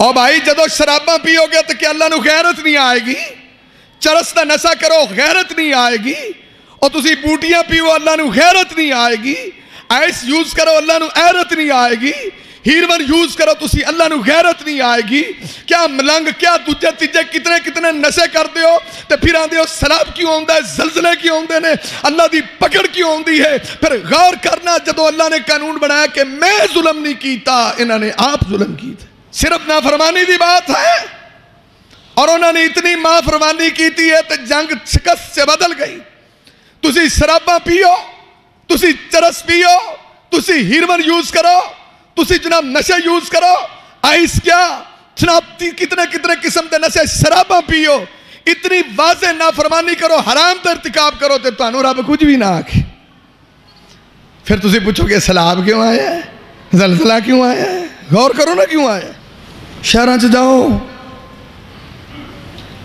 اور بھائی جدو شراباں پیو گے تو کیا اللہ نو غیرت نہیں آئے گی؟ چرس دا نشہ کرو غیرت نہیں آئے گی؟ اور تسی بوٹیاں پیو اللہ نو غیرت نہیں آئے گی؟ آئس یوز کرو اللہ نو غیرت نہیں آئے گی؟ ہیرون یوز کرو تسی اللہ نو غیرت نہیں آئے گی؟ کیا ملنگ کیا دوجے تیجے کتنے کتنے نشے کر دیو تے پھر آن دیو سیلاب کیوں ہوندہ ہے، زلزلے کیوں ہوندے نے، اللہ دی پکڑ کیوں ہوندی ہے؟ پھر غور کرنا جدو اللہ نے قانون بنایا کہ میں ظلم نہیں کیتا، انہوں نے آپ ظلم کی تھے۔ صرف نافرمانی دی بات ہے اور انہوں نے اتنی نافرمانی کیتی ہے تو جنگ شکست سے بدل گئی۔ تسی شراباں پیو، تسی چرس پیو، تسی ہیرون یوز کرو، تسی جناب نشے یوز کرو، آئس کیا جناب کتنے کتنے قسم دے نشے، شراباں پیو، اتنی واضح نافرمانی کرو، حرام تے ارتکاب کرو تے تانوں رب کچھ بھی نہ آکھے۔ پھر تسی پوچھو کہ سیلاب کیوں آیا ہے، زلزلہ کیوں آیا ہے؟ غور کرو نا کیوں آیا ہے۔ شہراں چ جاؤ،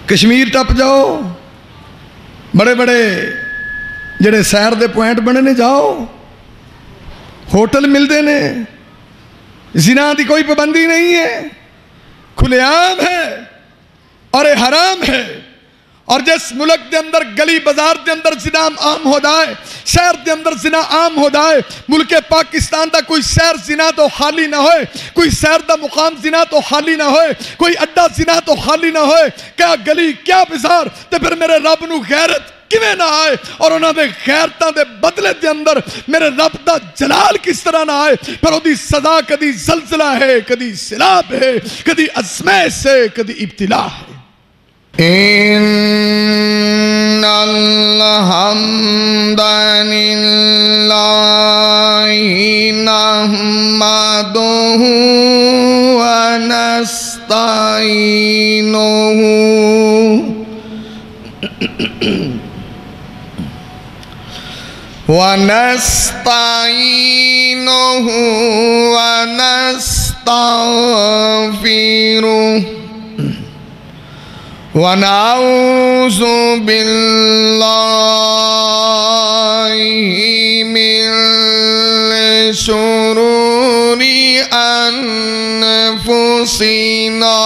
کشمیر ٹپ جاؤ، بڑے بڑے جڑے سیر دے پوائنٹ بنے نے جاؤ، ہوٹل ملتے نے، زنا دی کوئی پابندی نہیں ہے، کھلے عام ہے اور حرام ہے۔ اور جس ملک دے اندر گلی بازار دے اندر زنا عام ہو جائے، شہر دے اندر زنا عام ہو جائے، ملک پاکستان دا کوئی شہر زنا تو خالی نہ ہوئے، کوئی شہر دا مقام زنا تو خالی نہ ہوئے، کوئی اڈا زنا تو خالی نہ ہوئے، کیا گلی کیا بازار، تے پھر میرے رب نو غیرت کیویں نہ آئے؟ اور انہاں دے غیرتاں دے بدلے دے اندر میرے رب دا جلال کس طرح نہ آئے؟ پھر وہ دی سزا کدی زلزلہ ہے، کدی سیلاب ہے، کدی ازمیش ہے، کدی ابتلا ہے۔ إن الحمد لله نحمده ونستعينه ونستغفره ونعوذ بالله من شرور أنفسنا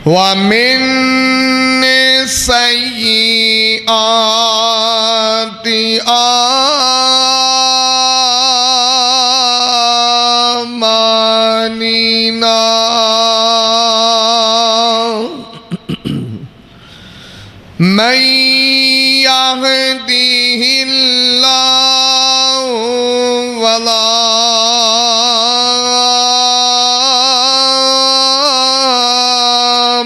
ومن سيئات أعمالنا من يهده الله فلا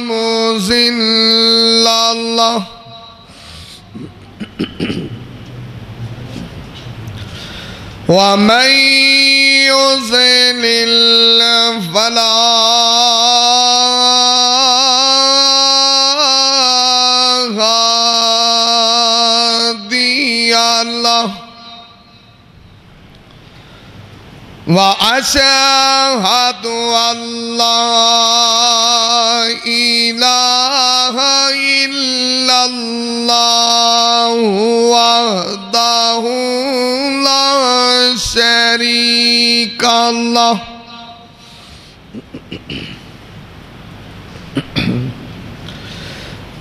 مضل له ومن يضلل فلا هادي له وأشهد أن لا إله إلا الله وحده لا شريك له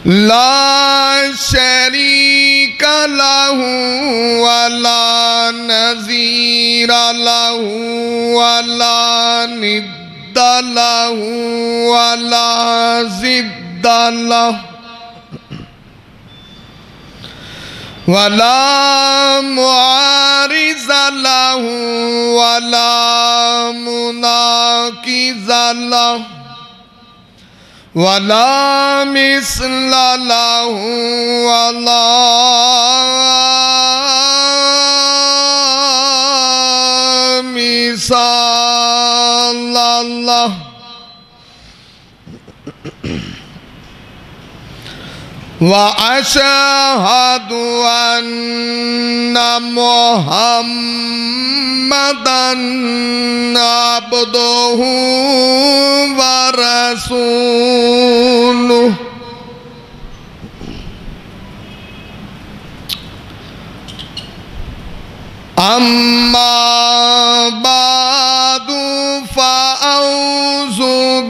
لا شريك له ولا نظير له ولا ند له ولا ضد له ولا معارض له ولا مناقض له ولا مثل له ولا مثال له وأشهد أن محمدًا عبده ورسوله أما بعد فأعوذ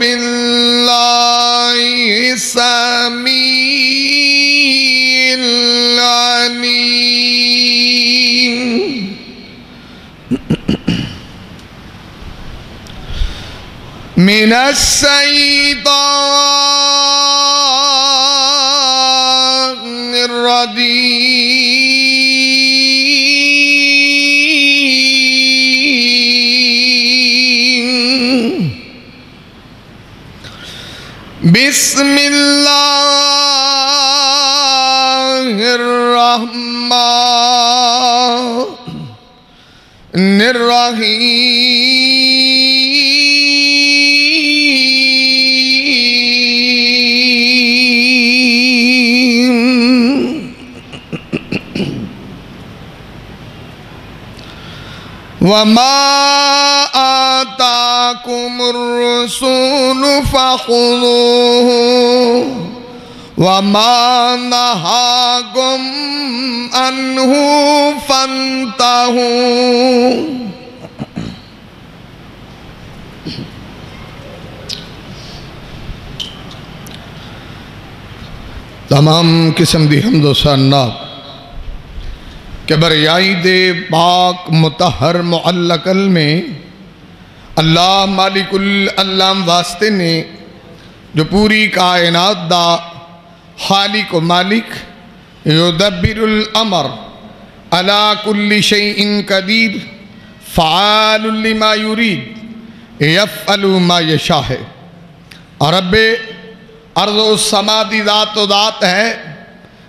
بالله السميع العليم من الشيطان الرجيم بسم الله الرحمن الرحيم وما آتاكم الرسول فخذوه وما نهاكم عنه فانتهوا تمام قسم دی حمد و ثنا کہ بریائی دے پاک مطہر معلقل میں اللہ مالک العلام واسطے نے جو پوری کائنات دا خالق و مالک یدبر الامر علی کل شیء قدیر فعال لما یرید یفعل ما یشاء ہے. اور رب ارض و سما دی ذات و ذات ہے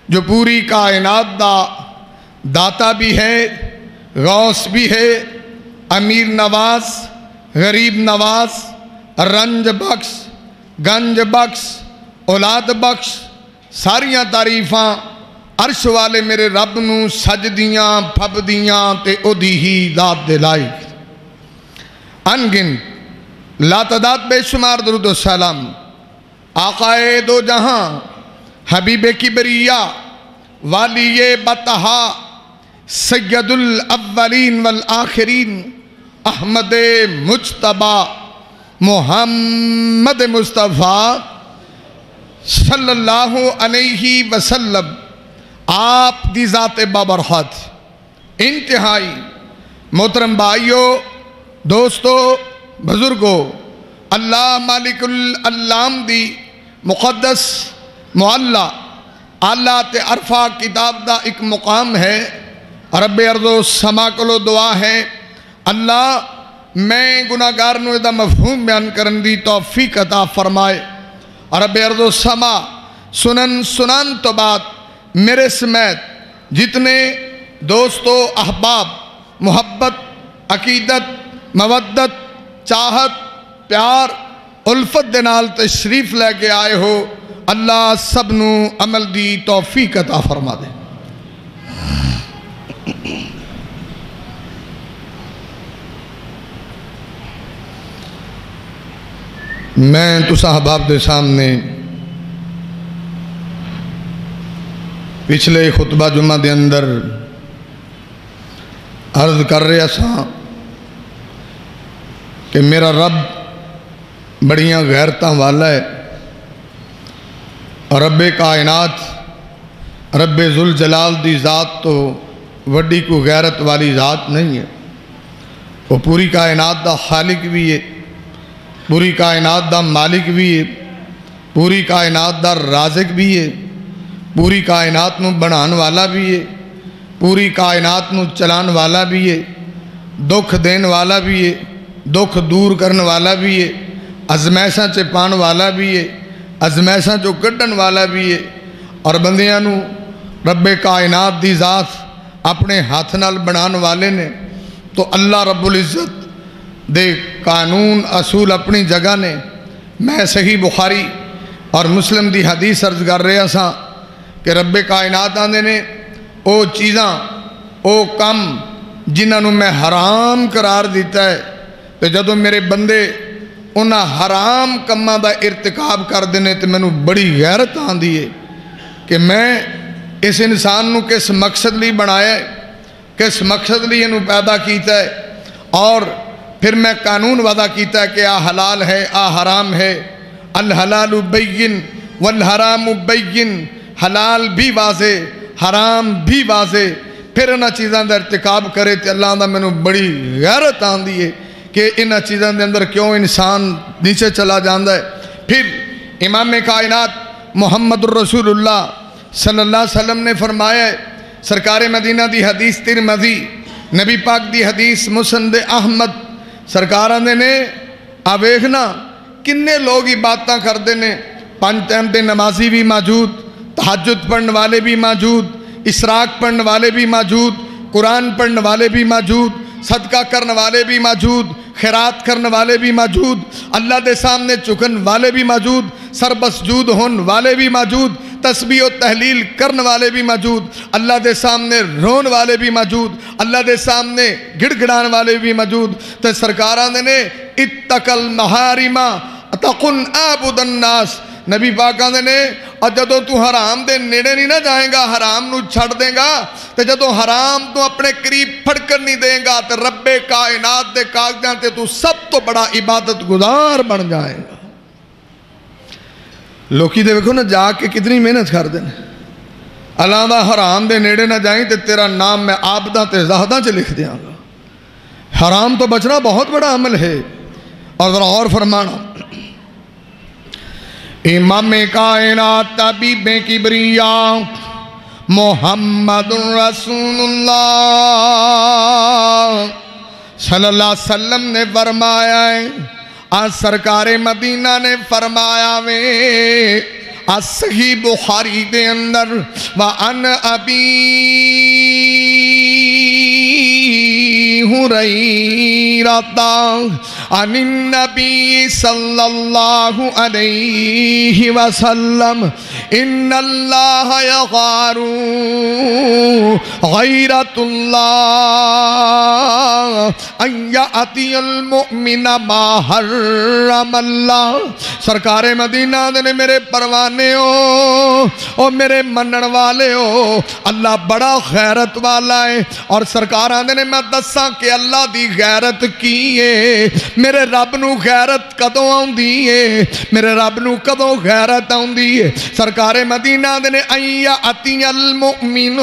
جو پوری کائنات دا داتا بھی ہے، غوث بھی ہے، امیر نواز، غریب نواز، رنج بخش، گنج بخش، اولاد بخش. ساریاں تعریفاں عرش والے میرے رب نو سجدیاں پھبدیاں تے او دی ہی ذات دے لائق. انگن لا تعداد بے شمار درود و سلام آقائے دو جہاں حبیب کبریہ والی بطہا سید الاولین والآخرین احمد مجتبی محمد مصطفیٰ صلی اللہ علیہ وسلم آپ دی ذات بابرکت. انتہائی محترم بھائیو، دوستو، بزرگو، اللہ مالک العلام دی مقدس معلّہ اللہ تے عرفہ کتاب دا ایک مقام ہے. رب ارض و سما کولو دعا ہے اللہ میں گناہگار نو دا مفہوم بیان کرن دی توفیق عطا فرمائے. رب ارض و سما سنن تو بعد میرے سمیت جتنے دوستو، احباب، محبت، عقیدت، مودت، چاہت، پیار، الفت دے نال تشریف لے کے آئے ہو، اللہ سب نو عمل دی توفیق عطا فرما دے. میں تساں احباب دے سامنے پچھلے خطبہ جمعہ دے اندر عرض کر رہا سا کہ میرا رب بڑیاں غیرتاں والا ہے. رب کائنات، رب ذوالجلال دی ذات تو وڈی کو غیرت والی ذات نہیں ہے. وہ پوری کائنات دا خالق بھی ہے، پوری کائنات دا مالک بھی ہے، پوری کائنات دا رازق بھی ہے، پوری کائنات نو بنان والا بھی ہے، پوری کائنات نو چلان والا بھی ہے، دکھ دین والا بھی ہے، دکھ دور کرن والا بھی ہے، ازمائشاں چ پان والا بھی ہے، ازمائشاں چو کڈن والا بھی ہے. اور بندیاں نو رب کائنات دی ذات اپنے ہاتھ نال بنان والے نے. تو اللہ رب العزت دے قانون اصول اپنی جگہ نے. میں صحیح بخاری اور مسلم دی حدیث عرض کر رہا سا کہ رب کائنات آندے نے او چیزاں، او کم جنہاں نو میں حرام قرار دیتا ہے، تو جدو میرے بندے انہاں حرام کماں دا ارتکاب کر دینے تو میں نو بڑی غیرت آندی ہے کہ میں اس انسان نو کس مقصد لی بنایا ہے، کس مقصد لیے انہوں پیدا کیتا ہے، اور پھر میں قانون وضع کیتا ہے کہ آ حلال ہے آ حرام ہے، الحلال بین والحرام بین، حلال بھی واضح حرام بھی واضح، پھر انہاں چیزاں دا ارتکاب کرے تے اللہ دا مینوں بڑی غیرت آندی ہے کہ انہاں چیزاں دے اندر کیوں انسان نیچے چلا جاندا ہے۔ پھر امام کائنات محمد الرسول اللہ صلی اللہ علیہ وسلم نے فرمایا ہے، سرکار مدینہ دی حدیث ترمذی، نبی پاک دی حدیث مسند احمد، سرکاران دے نے آویکھنا کنے لوگ عبادتاں کر دینے، 5 ٹائم دے نمازی بھی موجود، تہجد پڑھنے والے بھی موجود، اسراق پڑھنے والے بھی موجود، قرآن پڑھنے والے بھی موجود، صدقہ کرنے والے بھی موجود، خیرات کرنے والے بھی موجود، اللہ دے سامنے چکن والے بھی موجود، سربسجود ہون والے بھی موجود، تسبیح و تحلیل کرنے والے بھی موجود، اللہ دے سامنے رون والے بھی موجود، اللہ دے سامنے گڑ گڑان والے بھی موجود۔ تو سرکاران نے اتق المحارم تکن عابد الناس، نبی پاکاں نے اور جدوں تو حرام دے نیڑے نہیں نہ جائیں گا، حرام نو چھڑ دیں گا، تو جدوں حرام تو اپنے قریب پھڑ کر نہیں دیں گا تو رب کائنات دے کاغذاں تے تو سب تو بڑا عبادت گزار بن جائے گا۔ لوکی دے ویکھو نا جا کے کتنی محنت کر دیں، اللہ دا حرام دے نیڑے نہ جائیں تو تیرا نام میں عابداں تے زاہداں چ لکھ دیاں گا۔ حرام تو بچنا بہت بڑا عمل ہے۔ اور ذرا اور فرمانا، امام کائنات طبیب کبریا محمد رسول اللہ صلی اللہ علیہ وسلم نے فرمایا ہے، آج سرکار مدینہ نے فرمایا وے، آج صحیح بخاری دے اندر وَأَنْ أَبِي هُرَيْرَةَ عن النبی صلی اللہ علیہ وسلم ان اللہ یغار غیرت اللہ ان یأتی المؤمن ما حرم اللہ۔ سرکار مدینہ نے میرے پروانے ہو اور میرے منن والے ہو، اللہ بڑا غیرت والا ہے، اور سرکاران نے میں دساں کہ اللہ دی غیرت کی ہے، میرے رب نو غیرت کدوں آؤندی ہے، میرے رب نو کدوں غیرت آؤندی ہے۔ سرکار مدینہ نے ایا اتی المؤمن،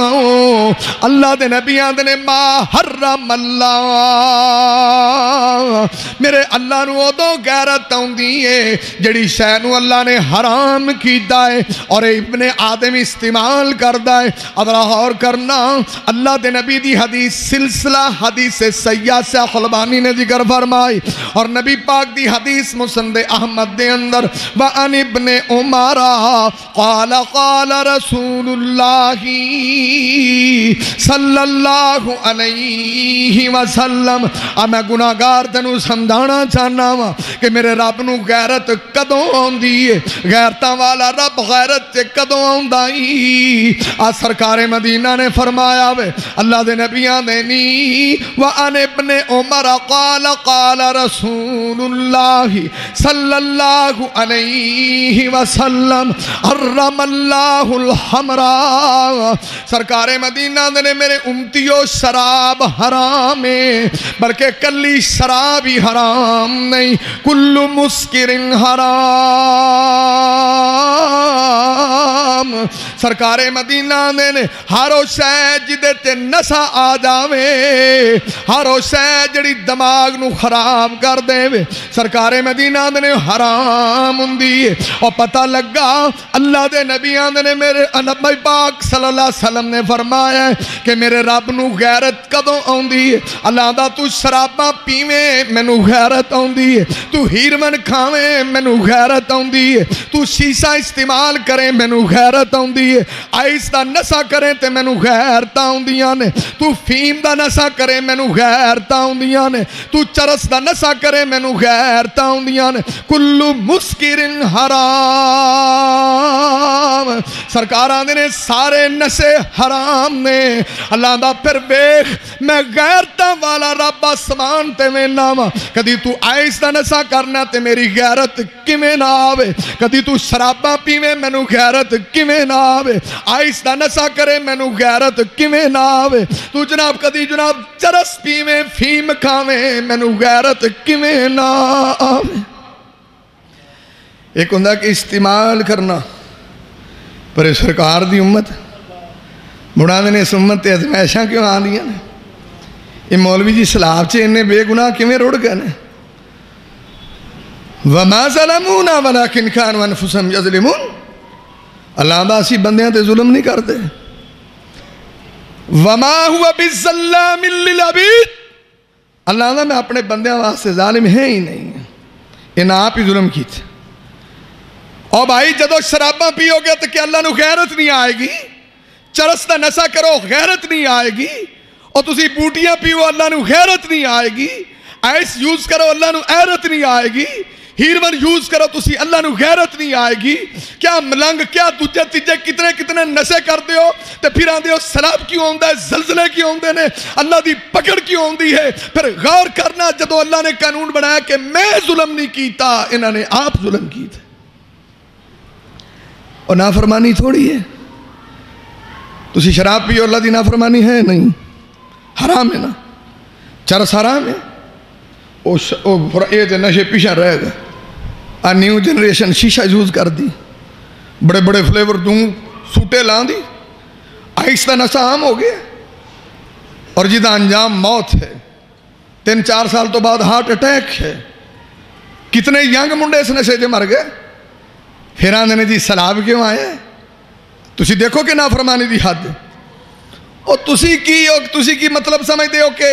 اللہ دے نبیاں نے ما حرم اللہ، میرے اللہ نو ادو غیرت آؤندی ہے جڑی شے نو اللہ نے حرام کیتا ہے اور ابن آدم استعمال کردا ہے۔ ادھر اور کرنا، اللہ دے نبی دی حدیث سلسلہ حدیث سیاہ سے خلبانی نے ذکر فرمائی، اور نبی پاک دی حدیث مسند احمد دے اندر وَأَنِ ابْنِ عُمَرَ قَالَ قَالَ رَسُولُ اللَّهِ صلی اللہ علیہ وسلم۔ میں گناہگار تینوں سمجھانا چاہنا وا کہ میرے رب نو غیرت کدوں آندی ہے، غیرتاں والا رب غیرت تے کدوں آندائی۔ سرکار مدینہ نے فرمایا وے، اللہ دے نبیاں دے نی وَأَنِ ابْنِ عُمَرَ قَالَ قَالَ رسول اللہ صلی اللہ علیہ وسلم حرم اللہ الحمراء۔ سرکار مدینہ نے میرے امتیوں شراب حرام ہے، بلکہ کلی شراب ہی حرام نہیں، کل مسکر حرام۔ سرکار مدینہ نے ہارو شے جدے تے نسا آ جاوے، ہارو شے جڑی دماغ نو خراب کر دے وے، سرکار مدینہ نے حرام ہوندی ہے۔ اور پتہ لگا اللہ دے نبیاں نے میرے نبی پاک صلی اللہ علیہ وسلم نے فرمایا ہے کہ میرے رب نو غیرت کدوں آندی ہے؟ اللہ دا تو شراباں پیویں مینوں غیرت آندی ہے، تو ہیروین کھاویں مینوں غیرت آندی ہے، تو شیشہ استعمال کریں مینوں غیرت آندی ہے، آئس دا نشہ کریں تے مینوں غیرتاں آندیاں نے، تو فیم دا نشہ کریں مینوں غیرتاں آندیاں نے، تو چرس دا نشہ کریں مینوں غیرتاں آندیاں نے، کل مسکر حرام۔ سرکاراں نے سارے نشے حرام نے۔ اللہ دا پھر ویکھ میں غیرتاں والا رب آسمان تے وینا وا، کدی تو آئس دا نشہ کرنا تے میری غیرت کیویں نہ آوے، کدی تو شراباں پیویں مینوں غیرت کیویں نہ آوے آہستہ نشہ کرے مینوں غیرت کیویں نہ آوے تو جناب کدی جناب چرس پیویں فیم کھاویں مینوں غیرت کیویں نہ آوے ایک ہوندا کہ استعمال کرنا پر سرکار دی امت بڑھا نے اس امت تے ازمائشاں کیوں آندیاں نے یہ مولوی جی سلاب چے انہیں بے گناہ کیویں رڑ گئے نے وَمَا ظَلَمُونَا وَلَكِنْ كَانُوا أَنفُسَهُمْ يَظْلِمُونَ اللہ باسی بندیاں تے ظلم نہیں کرتے وَمَا هُوَ بِالظَّلَّامِ لِلْعَبِيدِ اللہ میں اپنے بندیاں واسطے ظالم ہے ہی نہیں انہیں آپ ہی ظلم کی تھے اور بھائی جدو شراباں پیو گے تو کہ اللہ نو غیرت نہیں آئے گی چرس دا نشہ کرو غیرت نہیں آئے گی اور تسی بوٹیاں پیو اللہ نو غیرت نہیں آئے گی ایس یوز کرو اللہ نو غیرت نہیں آئے گی ہیرون یوز کرو تسی اللہ نو غیرت نہیں آئے گی کیا ملنگ کیا دوجہ تیجے کتنے نشے کر دیو تے پھر آن دیو سلاب کیوں ہوندہ ہے زلزلے کیوں ہوندے نے اللہ دی پکڑ کیوں ہوندی ہے پھر غور کرنا جدو اللہ نے قانون بنایا کہ میں ظلم نہیں کیتا انہوں نے آپ ظلم کی تھے اور نافرمانی تھوڑی ہے تسی شراب پیو اللہ دی نافرمانی ہے نہیں حرام ہے نا چرس حرام ہے یہ نشے پیچھے رہ گا نیو جنریشن شیشہ یوز کر دی بڑے بڑے فلیور دوں سوٹے لان دی آہستہ نشہ عام ہو گیا اور جدہ انجام موت ہے 3-4 سال تو بعد ہارٹ اٹیک ہے کتنے ینگ منڈے اس نشے جو مر گئے پھر آنے جی سلاب کیوں آئے تسی دیکھو کہ نافرمانی دی حد اور تسی کی مطلب سمجھ دے ہو کہ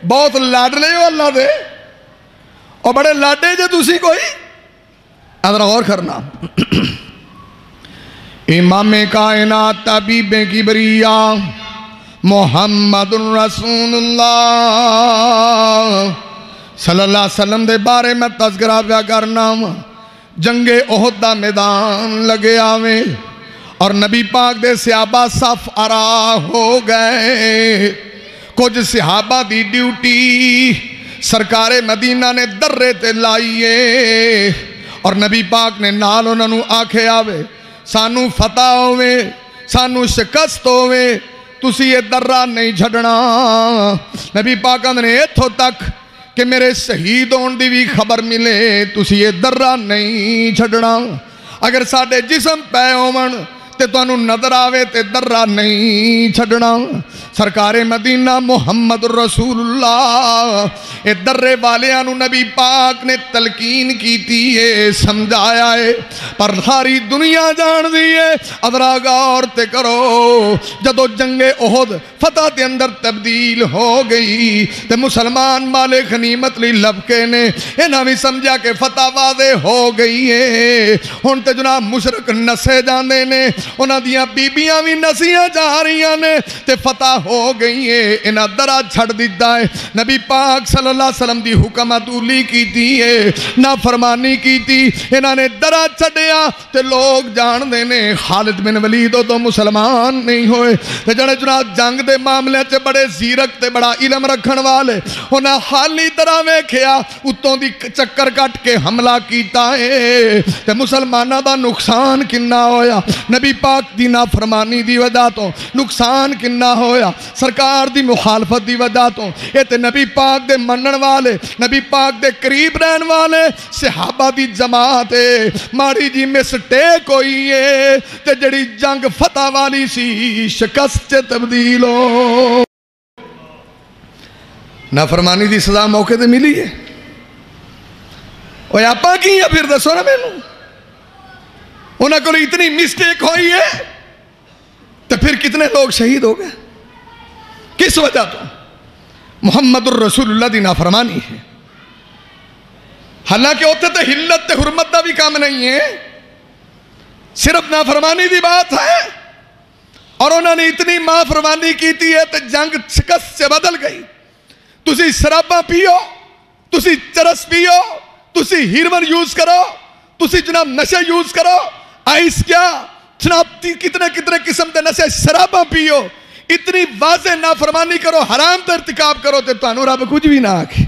بہت لاڈلے ہو اللہ دے اور بڑے لاڈے جے تسی کوئی ادھر غور کرنا امام کائنات طبیب کبریہ محمد رسول اللہ صلی اللہ علیہ وسلم دے بارے میں تذکرہ پیا کرنا جنگ احد دا میدان لگے آویں اور نبی پاک دے صحابہ صف آرا ہو گئے کچھ صحابہ دی ڈیوٹی سرکار مدینہ نے درے تے لائیے اور نبی پاک نے نال انہوں نے آکھے آوے سانو فتح ہوئے سانو شکست ہوئے تسی یہ درہ نہیں جھڑنا نبی پاک نے ایتھو تک کہ میرے شہید ہون دی بھی خبر ملے تسی یہ درہ نہیں جھڑنا اگر ساڑھے جسم پہ ہومن تے تو انہوں نظر آوے تے درہ نہیں چھڑنا سرکار مدینہ محمد رسول اللہ اے درے والے انہوں نبی پاک نے تلقین کی تیئے سمجھایا ہے پر ساری دنیا جان دیئے ادراغا اور تے کرو جدو جنگ احد فتح تے اندر تبدیل ہو گئی تے مسلمان مالے غنیمت لی لبکے نے انہاں بھی سمجھا کہ فتح واضح ہو گئی ہے ہون تے جناب مشرک نسے جاندے نے انہاں دیاں بیبیاں بھی نسیاں جا رہیاں نے تے فتح ہو گئی ہے انہاں درہ چھڑ دیتا ہے نبی پاک صلی اللہ علیہ وسلم دی حکم عدولی کی تھی ہے نافرمانی کی تھی انہاں نے درہ چھڑیا تے لوگ جان دینے خالد بن ولید تو مسلمان نہیں ہوئے تے جڑے جناب جنگ دے معاملے چے بڑے زیرک تے بڑا علم رکھن والے انہاں خالی درہ میں کھیا اتوں دی چکر کٹ کے حملہ کیتا ہے تے مسلمانہ دا نقصان کننا ہویا نبی پاک دی نافرمانی دی وجہ تو نقصان کننا ہویا سرکار دی مخالفت دی وجہ تو یہ تے نبی پاک دے منن والے نبی پاک دے قریب رہن والے صحابہ دی جماعت ماڑی جی مسٹیک ہوئی ہے تے جڑی جنگ فتح والی سی شکست چے تبدیل ہو نافرمانی دی سزا موقع دے ملی ہے اور آپ کی یا پھر دسو نا میں نوں انہاں کو اتنی مسٹیک ہوئی ہے تو پھر کتنے لوگ شہید ہو گئے کس وجہ تو محمد الرسول اللہ دی نافرمانی ہے حالانکہ ہوتے تو حلت تے حرمت دا بھی کام نہیں ہے صرف نافرمانی دی بات ہے اور انہوں نے اتنی نافرمانی کی تھی ہے تو جنگ شکست سے بدل گئی تسی شراباں پیو تسی چرس پیو تسی ہیرون یوز کرو تسی جناب نشے یوز کرو آئیس کیا جناب کتنے قسم دے نشے شراباں پیو اتنی واضح نافرمانی کرو حرام تے ارتکاب کرو تے تو رب کچھ بھی نہ آکھے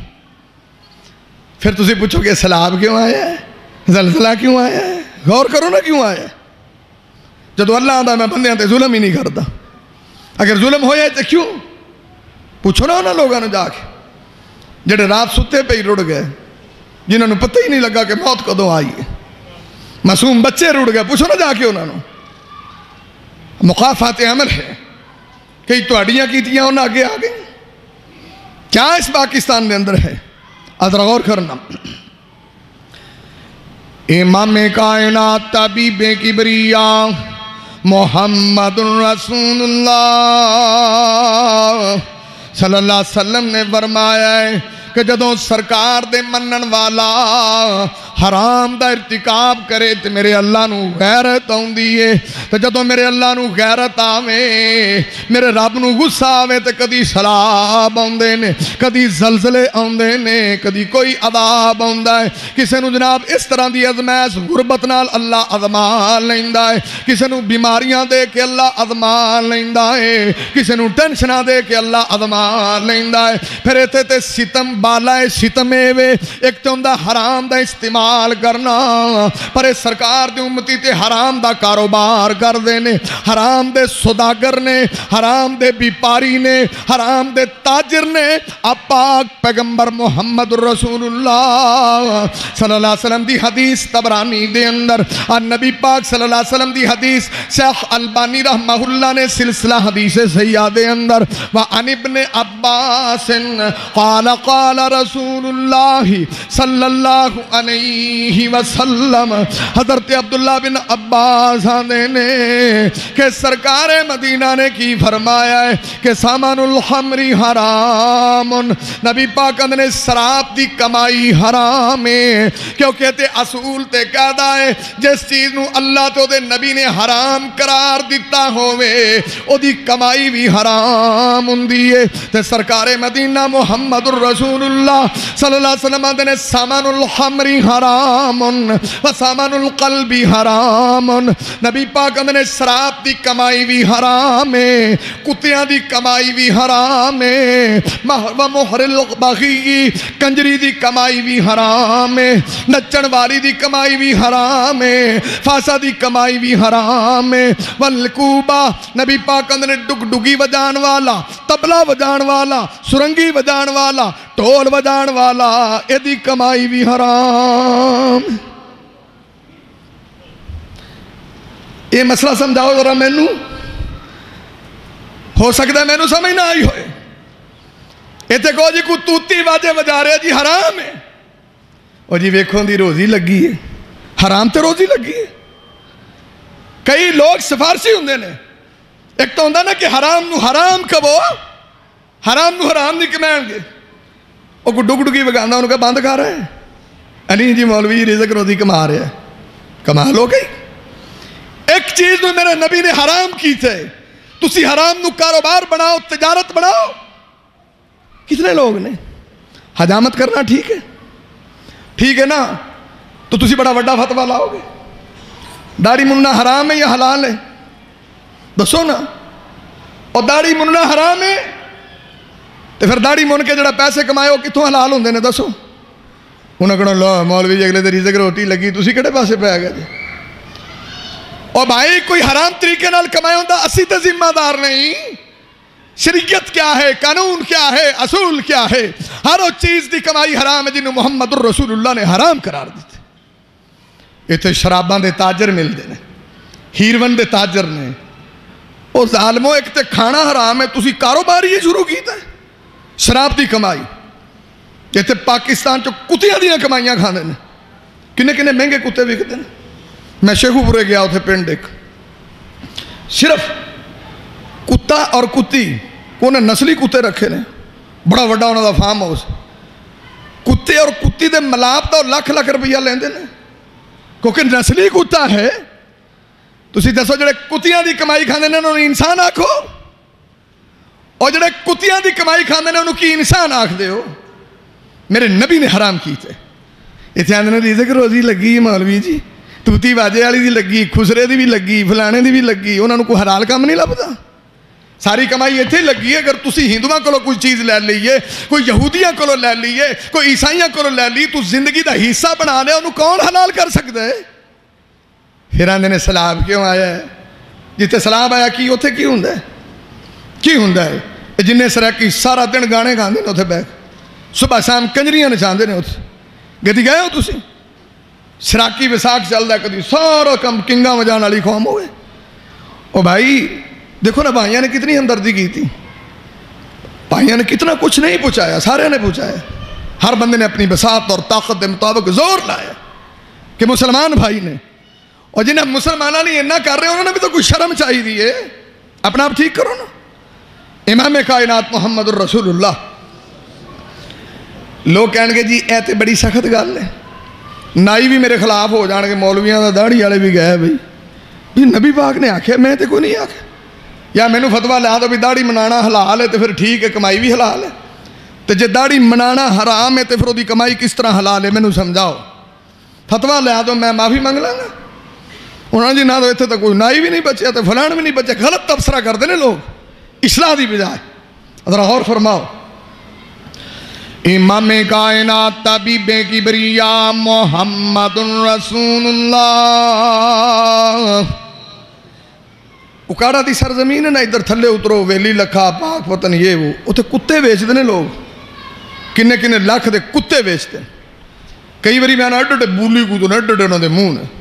پھر تسی پوچھو کہ سلاب کیوں آیا ہے زلزلہ کیوں آیا ہے غور کرو نا کیوں آیا ہے جدو اللہ آتا میں بندیاں تے ظلم ہی نہیں کرتا. اگر ظلم ہویا تو کیوں؟ پوچھو نا انہوں لوگوں نے جا کے جڑے رات ستے پہ ہی رڑ گئے، جنہوں نے پتہ ہی نہیں لگا کہ موت کدوں آئی ہے. معصوم بچے رڑ گئے، پوچھو نا جا کے انہوں نے. مخافات عمل ہے کئی تواڈیاں کیتیاں انہوں آگے آ گئے. کیا اس پاکستان میں اندر ہے؟ ذرا غور کرنا. امام کائنات طبیب کبریا محمد رسول اللہ صلی اللہ علیہ وسلم نے فرمایا ہے کہ جدوں سرکار دے منن والا حرام دا ارتکاب کرے تو میرے اللہ نو غیرت آؤندی ہے. تو جدوں میرے اللہ نو غیرت آوے، میرے رب نو غصہ آوے تو کدی سیلاب آوندے نے، کدی زلزلے آوندے نے، کدی کوئی عذاب آوندا ہے. کسے نو جناب اس طرح دی ازمائش غربت نال اللہ ازما لیندا ہے، کسے نو بیماریاں دے کے اللہ ازما لیندا ہے، کسے نو ٹینشناں دے کے اللہ ازما لیندا ہے. پھر ایتھے تے ستم بالا ہے، ستم وے ایک تے ہوندا حرام دا استعمال کرنا، پر سرکار دی امتی تے حرام دا کاروبار کر دے نے، حرام دے صداگر نے، حرام دے بیپاری نے، حرام دے تاجر نے. اب پاک پیغمبر محمد رسول اللہ صلی اللہ علیہ وسلم دی حدیث طبرانی دے اندر، اور نبی پاک صلی اللہ علیہ وسلم دی حدیث شیخ البانی رحمہ اللہ نے سلسلہ حدیث سیاہ دے اندر وعن ابن عباس قال قال رسول اللہ صلی اللہ علیہ وسلم، حضرت عبداللہ بن عباس نے کہ سرکار مدینہ نے کی فرمایا ہے کہ سامان الخمر حرام، نبی پاک نے شراب دی کمائی حرام ہے. کیوں کہتے اصول تے قاعدہ ہے جس چیز نو اللہ تو دے نبی نے حرام قرار دیتا ہوئے او دی کمائی بھی حرام ہوندی ہے. تے سرکار مدینہ محمد الرسول اللہ صلی اللہ علیہ وسلم نے سامان الخمر حرام و سامان القلب حرام، نبی پاک نے شراب دی کمائی بھی حرام ہے، کتیاں دی کمائی بھی حرام ہے، و مہر البغی کنجری دی کمائی بھی حرام ہے، نچن والی دی کمائی بھی حرام ہے، فاسا دی کمائی بھی حرام ہے، والکوبہ نبی پاک نے ڈگ ڈگی وجان والا، تبلا وجان والا، سرنگی وجان والا، ٹول وجان والا، اے دی کمائی بھی حرام. یہ مسئلہ سمجھاؤ ذرا مینوں، ہو سکتا ہے مینوں سمجھ نہ آئی ہوئے. ایتھے کو جی کوئی توتی واجے وجا رہے جی حرام ہے، اور جی ویکھوں دی روزی لگی ہے، حرام تے روزی لگی ہے. کئی لوگ سفارشی ہوندے نے، ایک تو ہوندہ نا کہ حرام نو حرام کبو، حرام نو حرام نہیں کمائیں گے. وہ کو ڈگ ڈگی وگانا انہوں کا بند کھا رہے ہیں، علی جی مولوی جی رزق روزی کما رہے ہیں، کمال ہو گئی. ایک چیز نو میرے نبی نے حرام کی تھے، تسی حرام نو کاروبار بناؤ، تجارت بناؤ. کتنے لوگ نے حجامت کرنا ٹھیک ہے، ٹھیک ہے نا، تو تسی بڑا وڈا فتویٰ لاؤ گے. داڑھی مننا حرام ہے یا حلال ہے؟ دسو نا. اور داڑھی مننا حرام ہے تو پھر داڑھی من کے جڑا پیسے کمائے وہ کتوں حلال ہوندے نے دسو. انہوں کہنا لو مولوی جی اگلے دے رزق روٹی لگی، تسی کہڑے پاسے پہ آ گئے تھے. اور بھائی کوئی حرام طریقے نال کمائے ہوندہ اسی تے ذمہ دار نہیں. شریعت کیا ہے، قانون کیا ہے، اصول کیا ہے، ہر وہ چیز دی کمائی حرام ہے جنہوں محمد الرسول اللہ نے حرام قرار دیتے. ایتھے شراباں دے تاجر ملتے ہیں، ہیروین دے تاجر نے. وہ ظالموں ایک تے کھانا حرام ہے، تسی کاروبار یہ شروع کیتا ہے شراب دی کمائی. ایتھے پاکستان چو کتیاں دیاں کمائیاں کھانے نے، کنے کنے مہنگے کتے وکتے ہیں. میں شیخو پورے گیا اتھے پنڈ ایک، صرف کتا اور کتی کو نے نسلی کتے رکھے نے، بڑا وڈا انہوں دا فارم ہاؤس. کتے اور کتی دے ملاپ دا لکھ لکھ روپیہ لیندے نے، کیونکہ نسلی کتا ہے. تسی دسو جڑے کتیاں دی کمائی کھاندے نے انہوں نے انسان آکھو، اور جڑے کتیاں دی کمائی کھاندے نے انہوں کی انسان آکھ دے ہو. میرے نبی نے حرام کی تھے. اتنے آندے نے رزق روزی لگی مولوی جی، توتی واجے والی دی لگی، خسرے دی بھی لگی، فلانے دی بھی لگی، انہوں نے کوئی حلال کام نہیں لبدا. ساری کمائی ایتھے لگی ہے. اگر تسی ہندوؤں کو کوئی چیز لے لیے، کوئی یہودیاں کو لے لیے، کوئی عیسائیاں کو لے لی، تو زندگی دا حصہ بنا لے، انہوں کون حلال کر سکتا ہے؟ پھر آندے نے سلام کیوں آیا ہے؟ جتنے سلام آیا کی اتنے کی ہوں کی ہوں جن سرکی سارا دن گانے گاندے نے اتنے بہ صبح شام کنجریاں نچاندے نے اتنے گدی گئے ہو تسی سراکی وساکھ چلتا ہے کدی سارا کم کنگا وجان والی قوم ہوئے او بھائی دیکھو نا بھائیاں نے کتنی ہمدردی کی تھی بھائیاں نے کتنا کچھ نہیں پہنچایا سارے نے پہنچایا ہر بندے نے اپنی بساط اور طاقت کے مطابق زور لایا کہ مسلمان بھائی نے اور جنہیں مسلمانہ نہیں اتنا کر رہے ہیں انہوں نے بھی تو کچھ شرم چاہی دی ہے اپنا آپ ٹھیک کرو نا امام کائنات محمد الرسول اللہ لوگ کہنے گے جی اے تے بڑی سخت گل ہے نائی بھی میرے خلاف ہو جان گے مولویاں دا داڑھی والے بھی گئے بھائی نبی پاک نے آکھیا میں تے کوئی نہیں آکھیا یا مینوں فتویٰ لیا تو بھی داڑھی منانا حلال ہے تو پھر ٹھیک ہے کمائی بھی حلال ہے تو جے داڑھی منانا حرام ہے تو پھر وہ دی کمائی کس طرح حلال ہے مینوں سمجھاؤ فتویٰ لیا تو میں معافی منگ لاں گا انہوں نے جی نہ تو اتنے تو کوئی نائی بھی نہیں بچے تو فلان بھی نہیں بچے غلط تبصرہ کرتے ہیں لوگ اصلاح دی بجائے ذرا غور فرماؤ امام کائنات طبیب کبریا محمد رسول اللہ اکاڑا دی سرزمین ہے نا ادھر تھلے اترو ویلی لکھا پاک وطن یہ وہ اتنے کتے بیچتے ہیں لوگ کنے کنے لاکھ دے کتے بیچتے ہیں کئی باری میں نے اڈے بولی کو تو اڈے انہوں دے منہ نے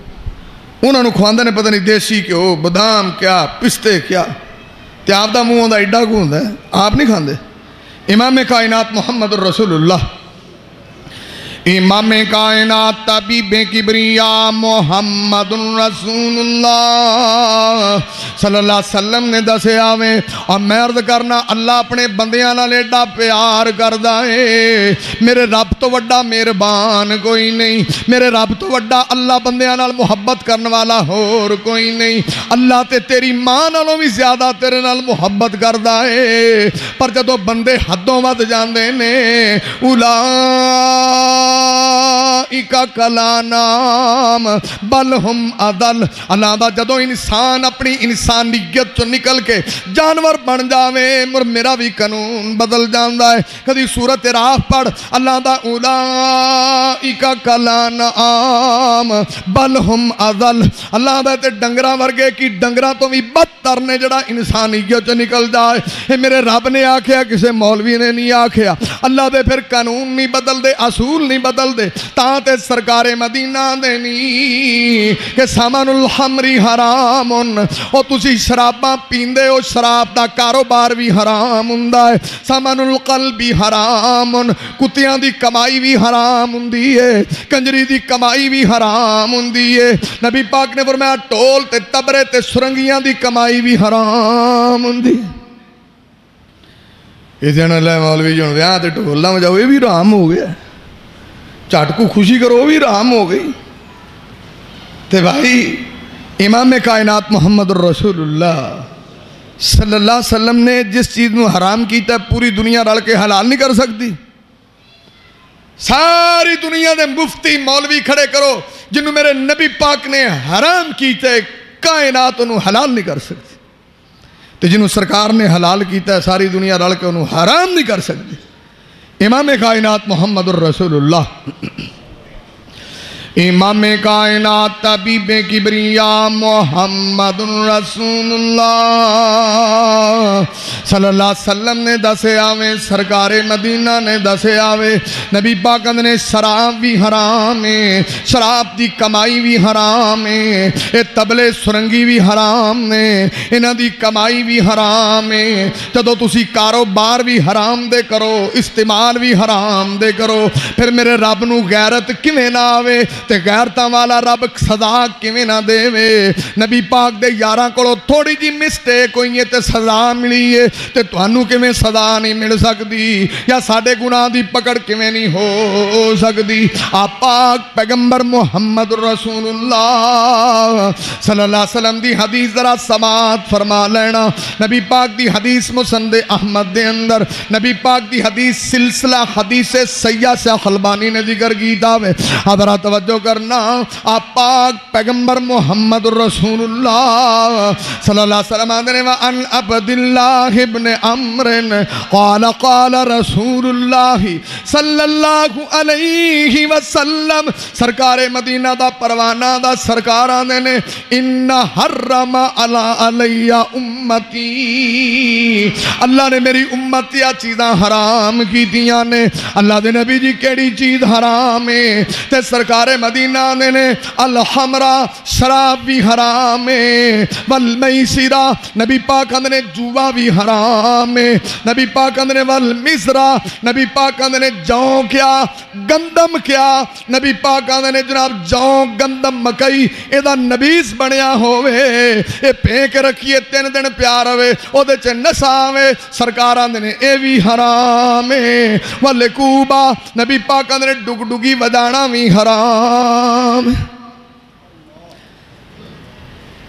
انہوں نے کھواندے نے پتہ نہیں دیسی کیوں بادام کیا پستے کیا تے آپ دا منہ ہوندا ایڈا کو ہوندا ہے آپ نہیں کھاندے امام کائنات محمد الرسول اللہ امام کائنات طبیب کبریا محمد رسول اللہ صلی اللہ علیہ وسلم نے دسے آوے اور میں عرض کرنا اللہ اپنے بندیاں نال ایڈا پیار کردا ہے میرے رب تو وڈا مہربان کوئی نہیں میرے رب تو وڈا اللہ بندیاں نال محبت کرنے والا اور کوئی نہیں اللہ تے تیری ماں نالوں بھی زیادہ تیرے نال محبت کردا ہے پر جدوں بندے حدوں ود جاندے نے کلا نام بل ہم عدل اللہ دا جدو انسان اپنی انسانیت چو نکل کے جانور بن جاوے میرا بھی قانون بدل جاندہ ہے کدی سورت راف پڑھ اللہ دا اولائک کلا نام بل ہم عدل اللہ دا تے ڈنگرہ ورگے کی ڈنگرہ تو بھی بدتر نے جڑا انسانیت چو نکل جائے میرے رب نے آکھیا کسے مولوی نے نہیں آکھیا اللہ دے پھر قانون نہیں بدل دے اصول نہیں بدل دے تاں تے سرکار مدینہ دینی کہ سامن الحمری حرام او تسی شراباں پیندے ہو شراب دا کاروبار بھی حرام ہوندا ہے سامن القلبی حرام کتیاں دی کمائی بھی حرام ہوندی ہے کنجری دی کمائی بھی حرام ہوندی ہے نبی پاک نے فرمایا ٹول تے تبرے تے سرنگیاں دی کمائی بھی حرام ہوندی ہے یہ جن اللہ مولوی جن ویاں تے ٹولنا میں جاؤ یہ بھی حرام ہو گیا چاٹ کو خوشی کرو بھی رام ہو گئی تے بھائی امام کائنات محمد الرسول اللہ صلی اللہ علیہ وسلم نے جس چیز میں حرام کیتا ہے پوری دنیا رل کے حلال نہیں کر سکتی ساری دنیا دے مفتی مولوی کھڑے کرو جنہوں میرے نبی پاک نے حرام کیتا ہے کائنات انہوں حلال نہیں کر سکتی تے جنہوں سرکار نے حلال کیتا ہے ساری دنیا رل کے انہوں حرام نہیں کر سکتی امام کائنات محمد الرسول اللہ امام کائنات طبیب کبریا محمد رسول اللہ صلی اللہ علیہ وسلم نے دسے آوے سرکار مدینہ نے دسے آوے نبی پاک نے شراب بھی حرام ہے شراب دی کمائی بھی حرام ہے اے تبلے سرنگی بھی حرام ہے انہاں دی کمائی بھی حرام ہے جدو تسی کاروبار بھی حرام دے کرو استعمال بھی حرام دے کرو پھر میرے رب نو غیرت کیویں نہ آوے تے غیرتاں والا رب سزا کیویں نہ دے وے نبی پاک دے یاراں کولوں تھوڑی جی مسٹیک ہوئی ہے تے سزا ملی ہے تے تانوں کیویں سزا نہیں مل سکتی یا ساڈے گناہ دی پکڑ کیویں نہیں ہو سکتی آپ پاک پیغمبر محمد رسول اللہ صلی اللہ علیہ وسلم دی حدیث ذرا سماعت فرما لینا نبی پاک دی حدیث مسند احمد دے اندر نبی پاک دی حدیث سلسلہ حدیث سیاح سے خلبانی نے ذکر کیتا ہے حضرات توجہ توجہ کرنا آپ پاک پیغمبر محمد رسول اللہ صلی اللہ علیہ وسلم آدھنے وَأَنْ عَبْدِ اللَّهِ ابْنِ عَمْرٍ قَالَ قَالَ رَسُولُ اللَّهِ صلی اللہ علیہ وسلم سرکار مدینہ دا پروانہ دا سرکار آدھنے نے اِنَّ حَرَّمَ عَلَيَّ امتی اللہ نے میری امتیاں چیزاں حرام کی دیاں نے اللہ دے نبی جی کیڑی چیز حرام ہے تے سرکار مدینہ نے الحمرہ شراب بھی حرام ہے والمیسرہ نبی پاک نے جوا بھی حرام ہے نبی پاک نے والمزرہ نبی پاک نے جاؤں کیا گندم کیا نبی پاک نے جناب جاؤں گندم مکئی ایدہ نبیس بنیا ہوئے اے پینک رکھیے 3 دن پیار ہوئے او دے چے نساوے سرکاران نے اے بھی حرام ہے والکوبہ نبی پاک نے ڈگ ڈگی وجانا بھی حرام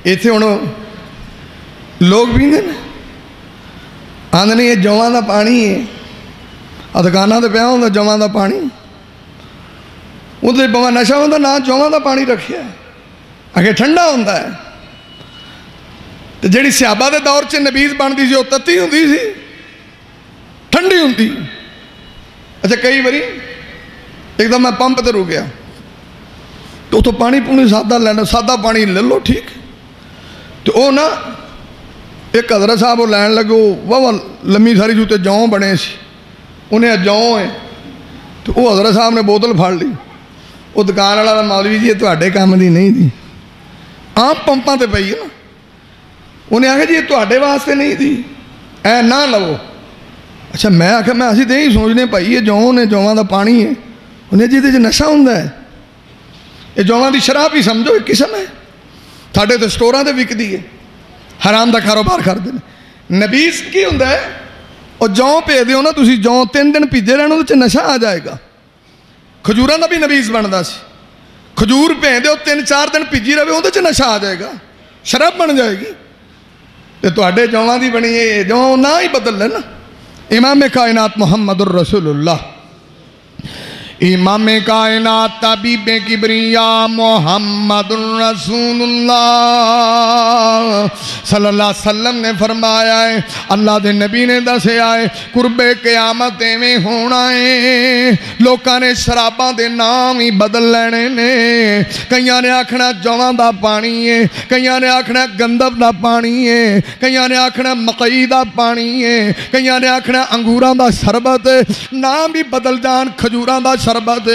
ایتھے انہوں لوگ بھی دیں آندھنے یہ جوان دا پانی ہے ادھکانہ دے پیا ہوں دا جوان دا پانی وہ دے بہت نشہ ہوں دا نا جوان دا پانی رکھیا ہے اگر ٹھنڈا ہوں دا ہے تو جیڑی صحابہ دے دور چے نبیز بان دی جو تتی ہوں دی سی ٹھنڈی ہوں دی اچھا کئی بری ایک دم میں پمپ تے رو گیا تو پانی پونی سادہ لینا سادہ پانی لے لو ٹھیک تو او نا ایک حضرت صاحب وہ لین لگو وہ لمبی ساری جو تے جاؤں بنے سی انہیں جاؤں ہیں تو وہ حضرت صاحب نے بوتل پھاڑ لی وہ دکان والا مولوی جی یہ تواڈے کام دی نہیں دی عام پمپاں تے پئی ہے نا انہیں آگے جی یہ تواڈے واسطے نہیں دی اے نہ لو اچھا میں آکھا میں اسی دیں ہی سوچنے پائی یہ جاؤں نے جاؤں دا پانی ہے انہیں جی تے نشہ ہوں ہے یہ جاؤں دی شراب ہی سمجھو ایک قسم ہے تھاڑے تے سٹوراں تے وک دی ہے حرام دا کاروبار کر دیں نبیز کی ہوں ہے اور جاؤں پہ دے ہو نا تُسی جاؤں 3 دن پیجے رہنے تو نشہ آ جائے گا کھجوراں دا بھی نبیز بندا سی کھجور پہ دے ہو 3-4 دن پیجی رہے ہو تو نشہ آ جائے گا شراب بن جائے گی تو تواڈے جاؤں دی بنی ہے جاؤں نہ ہی بدل لینا امام کائنات محمد الرسول اللہ امام کائنات طبیب کبریا محمد الرسول اللہ صلی اللہ علیہ وسلم نے فرمایا ہے اللہ دے نبی نے دسے آئے قرب قیامت میں ہونا ہے لوکاں نے شراباں دے نام ہی بدل لینے نے کئیاں نے آکھنا جواں دا پانی ہے کئیاں نے آکھنا گندم دا پانی ہے کئیاں نے آکھنا مکئی دا پانی ہے کئیاں نے آکھنا انگوراں دا شربت ہے نام بھی بدل جان کھجوراں دا شربت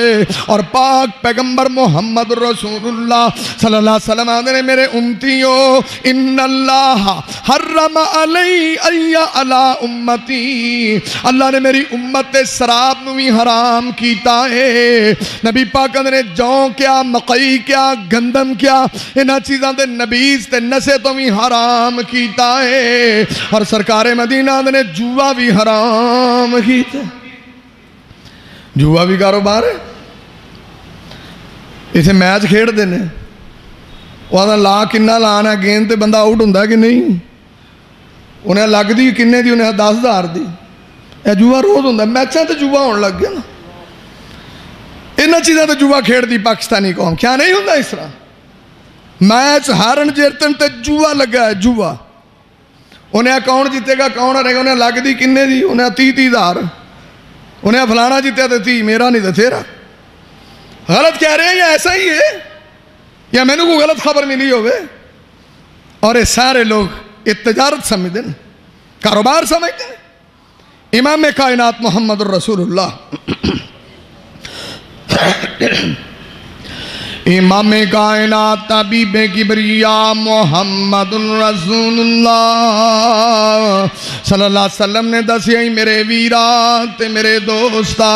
اور پاک پیغمبر محمد رسول اللہ صلی اللہ علیہ وسلم آدھے میرے امتیوں ان اللہ حرم علی علی امتی اللہ نے میری امت شراب نو بھی حرام کیتا ہے نبی پاک نے جاؤں کیا مکئی کیا گندم کیا انہاں چیزاں دے نبیز تے نشے تو بھی حرام کیتا ہے اور سرکار مدینہ نے جوا بھی حرام کیتا ہے جوا بھی کاروبار ہے اسے میچ کھیڑ دینے وہ آدھا لا کنہ لانا گیند تے بندہ آؤٹ ہوں کہ نہیں انہیں لگ دی کنے دی انہیں 10,000 دی اے جوا روز ہوں میچاں تے جوا ہونے لگ گیا نا انہاں چیزاں تے جوا کھیڑ دی پاکستانی قوم کیا نہیں ہوں اس طرح میچ ہارن جیتن تے جوا لگا ہے جوا انہیں کون جیتے گا کون رہے گا انہیں لگ دی کنے دی انہیں 30,000 انہیں فلانا جیتے تھے 30 میرا نہیں تھا تیرا غلط کہہ رہے ہیں یا ایسا ہی ہے یا میں نے کو غلط خبر ملی ہوئے اور یہ سارے لوگ یہ تجارت سمجھتے ہیں کاروبار سمجھتے ہیں امام کائنات محمد الرسول اللہ امام کائنات طبیب کبریا محمد الرسول اللہ صلی اللہ علیہ وسلم نے دسیا ہی میرے ویرات میرے دوستا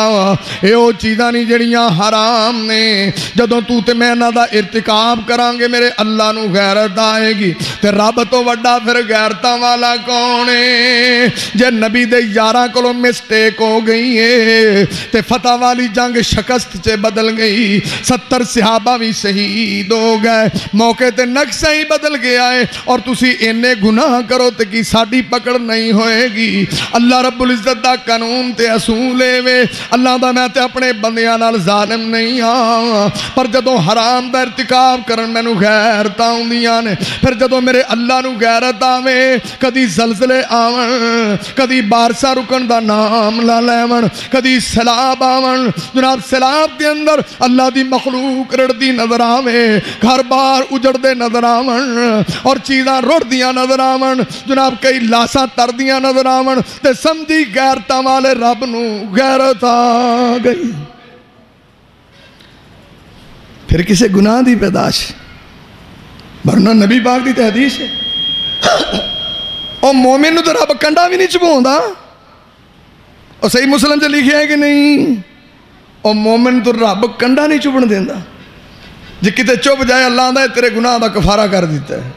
اے او چیزاں نہیں جڑیاں حرام نے جدوں تو تے میں انہاں دا ارتکاب کرانگے میرے اللہ نو غیرت آئے گی تے رب تو وڈا پھر غیرتاں والا کون ہے جے نبی دے یاراں کولوں مسٹیک ہو گئی ہے تے فتح والی جنگ شکست چے بدل گئی 70 صحابہ بھی شہید ہو گئے، موقع تے نقشہ ہی بدل گیا ہے، اور تسی اینے گناہ کرو تے کی ساڑی پکڑ نہیں ہوئے گی۔ اللہ رب العزت دا قانون تے اصولے وے، اللہ دا میں تے اپنے بندیاں نال ظالم نہیں ہاں، پر جدوں حرام دا ارتکاب کرن میں نو غیرت آؤندیاں نے، پھر جدوں میرے اللہ نو غیرت آوے، کدی زلزلے آون، کدی بارشاں رکن دا نام لا لیون، کدی سیلاب آون، جناب سیلاب دے اندر اللہ دی مخلوق رڑدی نظر آوے، گھر بار اجڑ دے نظر آون، اور چیزاں رڑ دیاں نظر آون، جناب کئی لاساں تر دیاں نظر آون، تے سمجھی غیرتاں والے رب نو غیرت آ گئی۔ پھر کسے گناہ دی پیداش، ورنہ نبی پاک دی حدیث ہے، اور مومن نو تو رب کنڈا بھی نہیں چبھوندا، اور صحیح مسلم سے لکھیا ہے کہ نہیں، اور مومن تو رب کنڈا نہیں چبھن دیندا، جی کتے چپ جائے اللہ دا تیرے گناہ دا کفارہ کر دیتا ہے،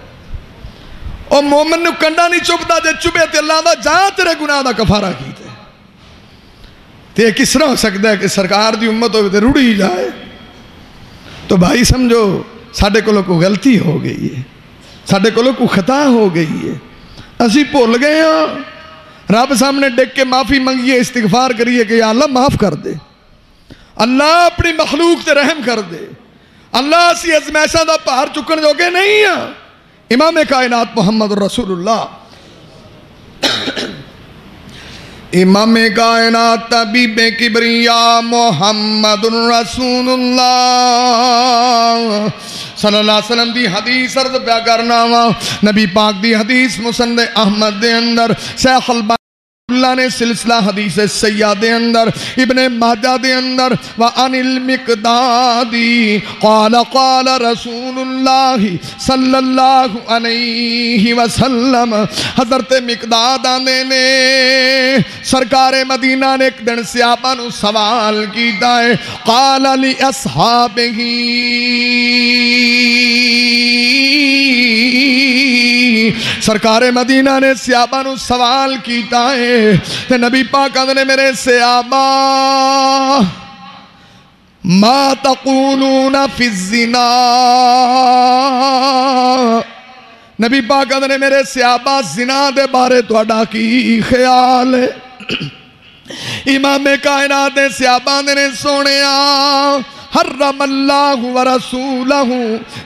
اور مومن نو کنڈا نہیں چبھدا، جے چبھے تے اللہ دا جہاں تیرے گناہ دا کفارہ کیتا ہے۔ تے کس طرح ہو سکتا ہے کہ سرکار دی امت ہوئے تے روڑی جائے؟ تو بھائی سمجھو ساڑھے کو کوئی غلطی ہو گئی ہے، ساڑھے کو کوئی خطا ہو گئی ہے، اسی بھول گئے ہاں، رب سامنے ڈیک کے معافی منگیے، استغفار کریے کہ یا اللہ معاف کر دے، اللہ اپنی مخلوق تے رحم کر دے، اللہ اسی ازمیشاں دا پہاڑ چکن جو گے نہیں ہاں۔ امام کائنات محمد رسول اللہ، امام کائنات طبیب کبریا محمد رسول اللہ صلی اللہ علیہ وسلم دی حدیث عرض پیا کرنا وا، نبی پاک دی حدیث مسند احمد دے اندر، شیخ البانی اللہ نے سلسلہ حدیث سیاہ دے اندر، ابن ماجہ دے اندر، وَعَنِ الْمِقْدَادِ قَالَ قَالَ رَسُولُ اللَّهِ صلی اللہ علیہ وسلم، حضرت مقداد آنے نے سرکار مدینہ نے ایک دن صحابہ نو سوال کیتا ہے، قَالَ لِأَصْحَابِهِ سرکار مدینہ نے صحابہ نو سوال کیتا ہے، تے نبی پاک نے میرے صحابہ ما تقولون فی الزنا، نبی پاک نے میرے صحابہ زنا دے بارے توڑا کی خیال ہے؟ امام کائنات نے صحابہ نے سونیا، حرم اللہ ورسولہ،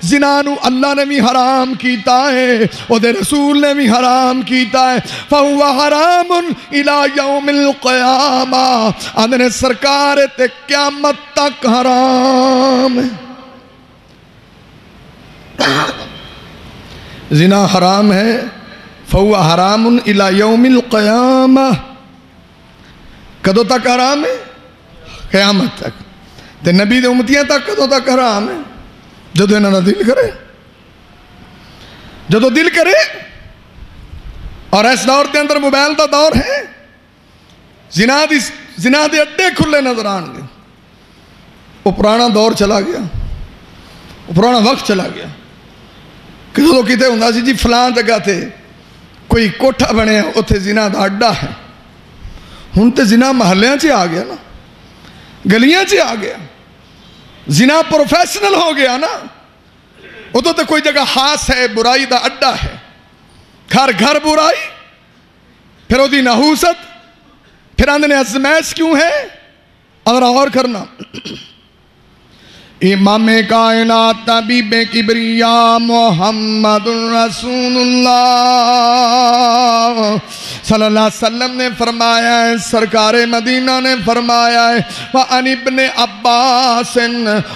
زنانو اللہ نے بھی حرام کیتا ہے، او دے رسول نے بھی حرام کیتا ہے، فہو حرام الى یوم القیامہ، آدھنے سرکار تے قیامت تک حرام ہے۔ زنا حرام ہے، فہو حرام الى یوم القیامہ، کدو تک حرام ہے؟ قیامت تک۔ تے نبی دے امتیاں تک کدو تک حرام ہے؟ جدو انہاں دل کرے، جدو دل کرے، اور اس دور کے اندر موبائل دا دور ہے، زنا دے اڈے کھلے نظر آن گے، وہ پرانا دور چلا گیا، وہ پرانا وقت چلا گیا، کہ جدو کتے ہوندا سی جی فلان جگہ تے کوئی کوٹھا بنے اتھے زنا دا اڈا ہے، ہن تے زنا محلیاں چے آ گیا نا، گلیاں چے آ گیا، زنا پروفیشنل ہو گیا نا، وہ تو کوئی جگہ خاص ہے، برائی دا اڈا ہے، گھر گھر برائی، پھر وہ دی نحوست، پھر اندنے ازمیش کیوں ہے، اور کرنا۔ امام کائنات طبیب کبریا محمد رسول اللہ صلی اللہ علیہ وسلم نے فرمایا ہے، سرکار مدینہ نے فرمایا ہے، وَعَنِ ابْنِ عَبَّاسٍ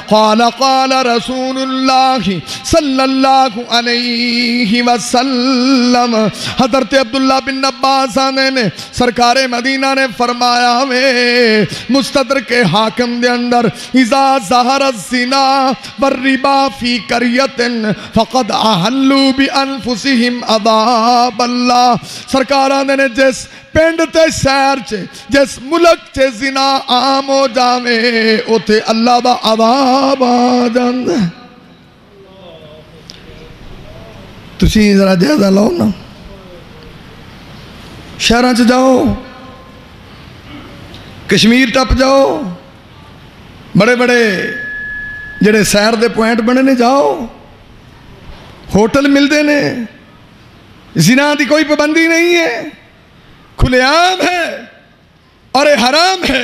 قَالَ قَالَ رَسُولُ اللَّهِ صلی اللہ علیہ وسلم، حضرت عبداللہ بن عباس نے سرکار مدینہ نے فرمایا ہے، مستدرک حاکم دے اندر، اذا ظہر الزنا والربا فی قریۃ فقد احلوا بانفسہم عذاب اللہ، سرکاران نے جس پنڈ تے شہر چے، جس ملک چے زنا عام ہو جاوے، اوتھے اللہ دا عذاب آ جاندے۔ تسی ذرا جائزہ لو نا، شہراں چ جاؤ، کشمیر ٹپ جاؤ، بڑے بڑے جڑے سیر دے پوائنٹ بنے نے جاؤ، ہوٹل ملتے نے، زنا دی کوئی پابندی نہیں ہے، کھلے عام ہے اور حرام ہے۔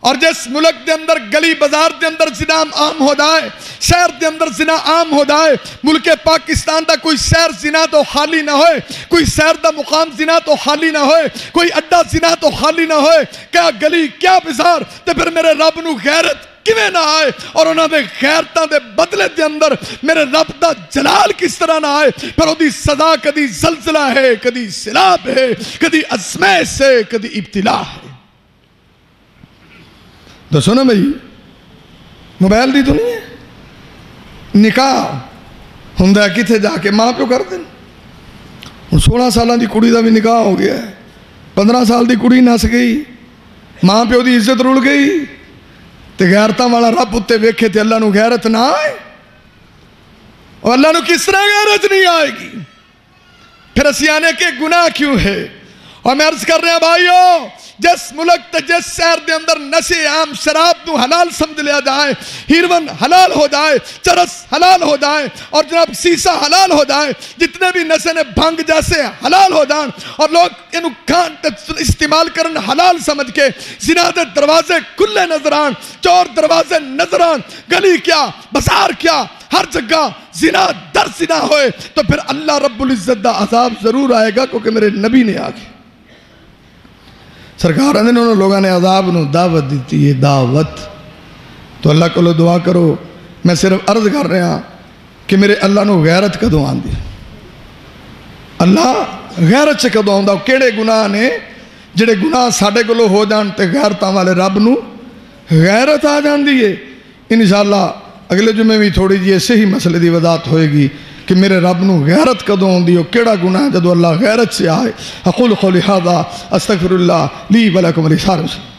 اور جس ملک دے اندر گلی بازار دے اندر زنا عام ہو جائے، شہر دے اندر زنا عام ہو جائے، ملک پاکستان دا کوئی شہر زنا تو خالی نہ ہوئے، کوئی شہر دا مقام زنا تو خالی نہ ہوئے، کوئی اڈا زنا تو خالی نہ ہوئے، کیا گلی کیا بازار، تے پھر میرے رب نو غیرت کیویں نہ آئے، اور انہاں دے غیرتاں دے بدلے دے اندر میرے رب دا جلال کس طرح نہ آئے، پھر وہ دی سزا کدی زلزلہ ہے، کدی سیلاب ہے، کدی ازمائش ہے، کدی ابتلا ہے۔ دسو نا بھائی، موبائل دی تو نہیں ہے، نکاح ہوندا کتھے جا کے ماں پیو کر دیں۔ 16 سالاں دی کڑی دا بھی نکاح ہو گیا ہے، 15 سال دی کڑی نس گئی، ماں پیو دی عزت رڑ گئی، تے غیرتاں والا رب اتے ویکھے تے اللہ نو غیرت نہ آئے، اور اللہ نو کس طرح غیرت نہیں آئے گی؟ پھر اسی آنے کے گناہ کیوں ہے؟ اور میں عرض کر رہے ہیں بھائیو، جس ملک تے جس شہر دے اندر نشے عام شراب نو حلال سمجھ لیا جائے، ہیروین حلال ہو جائے، چرس حلال ہو جائے، اور جناب سیسا حلال ہو جائے، جتنے بھی نشے نے بھنگ جیسے حلال ہو جائیں، اور لوگ انہوں کھان استعمال کرن حلال سمجھ کے زنا دے دروازے کھلے نظر آن، چور دروازے نظر آن، گلی کیا بازار کیا ہر جگہ زنا در زنا ہوئے، تو پھر اللہ رب العزت دا عذاب ضرور آئے گا، کیونکہ میرے نبی نے آگے سرکار نے انہوں لوگوں نے عذاب نو دعوت دیتی ہے، دعوت۔ تو اللہ کو لو دعا کرو، میں صرف عرض کر رہا ہوں کہ میرے اللہ نو غیرت کدوں آن دی، اللہ غیرت سے کدوں آن دا، کیڑے گناہ نے جڑے گناہ ساڑھے کو لو ہو جان تے غیرتاں والے رب نو غیرت آ جان دیئے۔ انشاءاللہ اگلے جمعے بھی تھوڑی جی ایسے ہی مسئلے دی وضاحت ہوئے گی کہ میرے رب نو غیرت کدوں ہوندی ہو، کیڑا گناہ جدو اللہ غیرت سے آئے۔ اقول قولی ھذا استغفر اللہ لی ولکم ولسائر المسلمین۔